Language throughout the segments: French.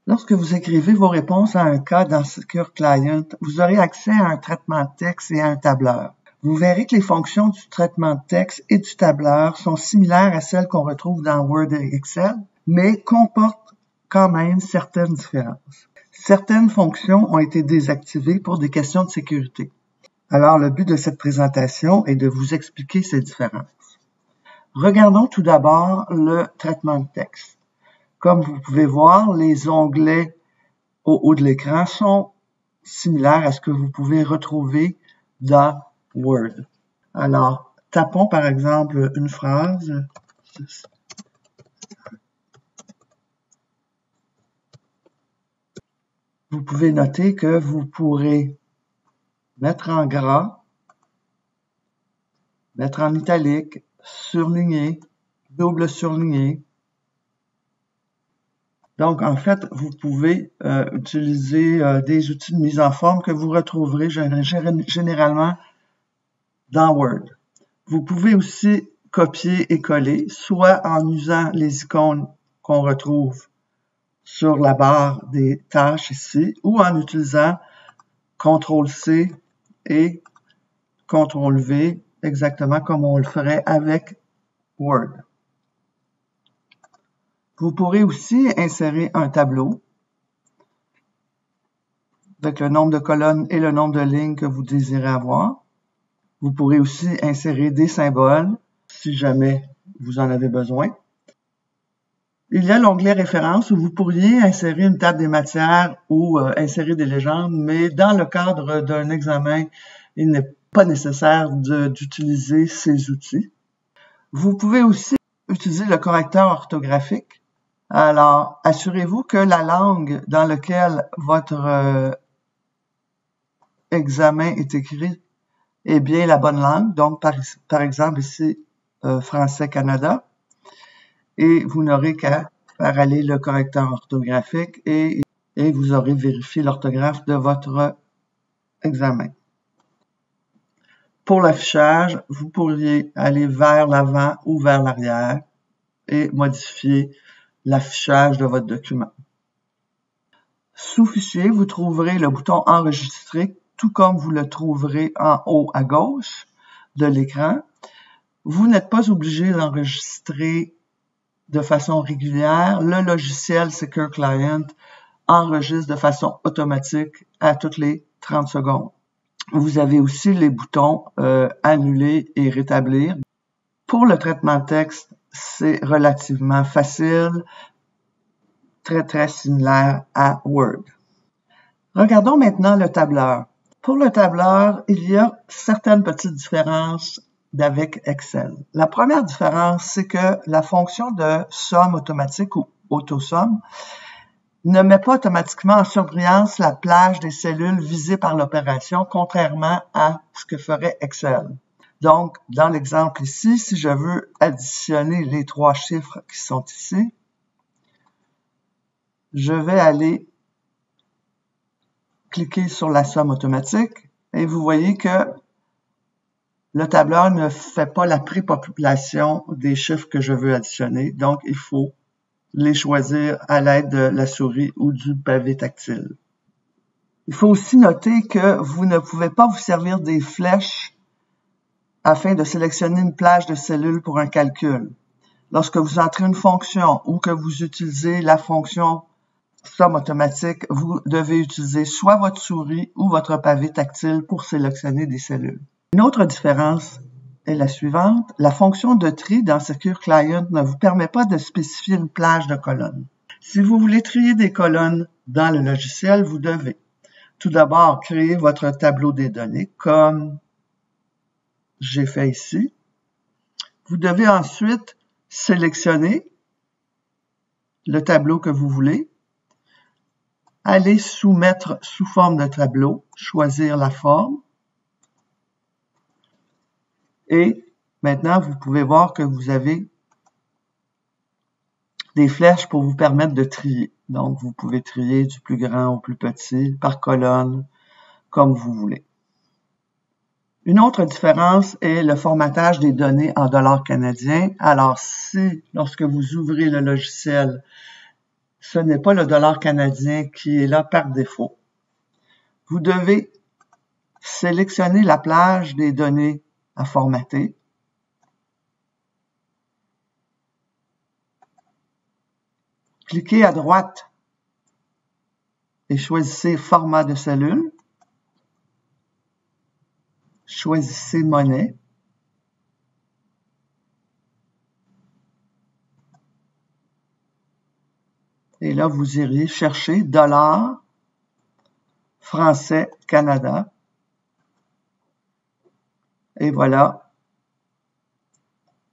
Lorsque vous écrivez vos réponses à un cas dans Secure Client, vous aurez accès à un traitement de texte et à un tableur. Vous verrez que les fonctions du traitement de texte et du tableur sont similaires à celles qu'on retrouve dans Word et Excel, mais comportent quand même certaines différences. Certaines fonctions ont été désactivées pour des questions de sécurité. Alors, le but de cette présentation est de vous expliquer ces différences. Regardons tout d'abord le traitement de texte. Comme vous pouvez voir, les onglets au haut de l'écran sont similaires à ce que vous pouvez retrouver dans Word. Alors, tapons par exemple une phrase. Vous pouvez noter que vous pourrez mettre en gras, mettre en italique, surligner, double surligner. Donc, en fait, vous pouvez utiliser des outils de mise en forme que vous retrouverez généralement dans Word. Vous pouvez aussi copier et coller, soit en usant les icônes qu'on retrouve sur la barre des tâches ici, ou en utilisant CTRL-C et CTRL-V, exactement comme on le ferait avec Word. Vous pourrez aussi insérer un tableau avec le nombre de colonnes et le nombre de lignes que vous désirez avoir. Vous pourrez aussi insérer des symboles si jamais vous en avez besoin. Il y a l'onglet références où vous pourriez insérer une table des matières ou insérer des légendes, mais dans le cadre d'un examen, il n'est pas nécessaire d'utiliser ces outils. Vous pouvez aussi utiliser le correcteur orthographique. Alors, assurez-vous que la langue dans laquelle votre examen est écrit est bien la bonne langue. Donc, par exemple, ici, Français Canada. Et vous n'aurez qu'à faire aller le correcteur orthographique et vous aurez vérifié l'orthographe de votre examen. Pour l'affichage, vous pourriez aller vers l'avant ou vers l'arrière et modifier l'affichage de votre document. Sous Fichier, vous trouverez le bouton Enregistrer, tout comme vous le trouverez en haut à gauche de l'écran. Vous n'êtes pas obligé d'enregistrer de façon régulière. Le logiciel Secure Client enregistre de façon automatique à toutes les 30 secondes. Vous avez aussi les boutons Annuler et Rétablir. Pour le traitement de texte, c'est relativement facile, très similaire à Word. Regardons maintenant le tableur. Pour le tableur, il y a certaines petites différences avec Excel. La première différence, c'est que la fonction de somme automatique ou autosomme ne met pas automatiquement en surbrillance la plage des cellules visées par l'opération, contrairement à ce que ferait Excel. Donc, dans l'exemple ici, si je veux additionner les 3 chiffres qui sont ici, je vais aller cliquer sur la somme automatique et vous voyez que le tableur ne fait pas la prépopulation des chiffres que je veux additionner, donc il faut les choisir à l'aide de la souris ou du pavé tactile. Il faut aussi noter que vous ne pouvez pas vous servir des flèches afin de sélectionner une plage de cellules pour un calcul. Lorsque vous entrez une fonction ou que vous utilisez la fonction somme automatique, vous devez utiliser soit votre souris ou votre pavé tactile pour sélectionner des cellules. Une autre différence est la suivante. La fonction de tri dans Secure Client ne vous permet pas de spécifier une plage de colonnes. Si vous voulez trier des colonnes dans le logiciel, vous devez tout d'abord créer votre tableau des données, comme j'ai fait ici. Vous devez ensuite sélectionner le tableau que vous voulez, aller soumettre sous forme de tableau, choisir la forme, et maintenant vous pouvez voir que vous avez des flèches pour vous permettre de trier. Donc vous pouvez trier du plus grand au plus petit, par colonne, comme vous voulez. Une autre différence est le formatage des données en dollars canadiens. Alors si, lorsque vous ouvrez le logiciel, ce n'est pas le dollar canadien qui est là par défaut. Vous devez sélectionner la plage des données à formater. Cliquez à droite et choisissez Format de cellule. Choisissez Monnaie. Et là, vous irez chercher dollar français Canada. Et voilà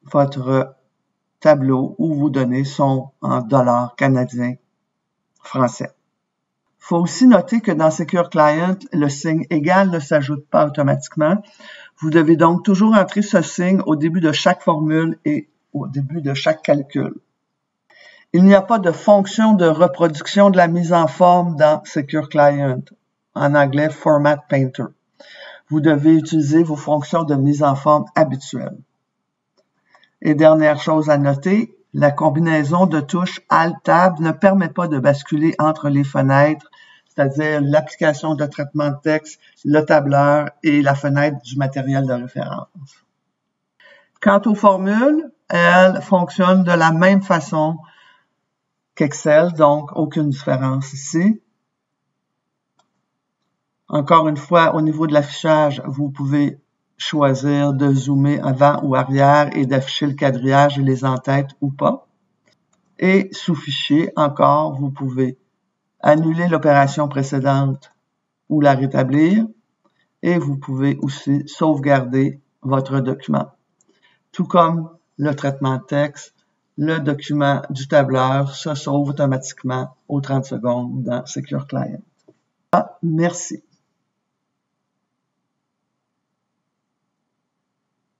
votre tableau où vos données sont en dollars canadiens français. Il faut aussi noter que dans Secure Client, le signe égal ne s'ajoute pas automatiquement. Vous devez donc toujours entrer ce signe au début de chaque formule et au début de chaque calcul. Il n'y a pas de fonction de reproduction de la mise en forme dans Secure Client, en anglais Format Painter. Vous devez utiliser vos fonctions de mise en forme habituelles. Et dernière chose à noter, la combinaison de touches Alt-Tab ne permet pas de basculer entre les fenêtres, c'est-à-dire l'application de traitement de texte, le tableur et la fenêtre du matériel de référence. Quant aux formules, elles fonctionnent de la même façon qu'Excel, donc aucune différence ici. Encore une fois, au niveau de l'affichage, vous pouvez choisir de zoomer avant ou arrière et d'afficher le quadrillage et les en-têtes ou pas. Et sous fichier, encore, vous pouvez annuler l'opération précédente ou la rétablir. Et vous pouvez aussi sauvegarder votre document. Tout comme le traitement de texte, le document du tableur se sauve automatiquement aux 30 secondes dans Secure Client. Merci.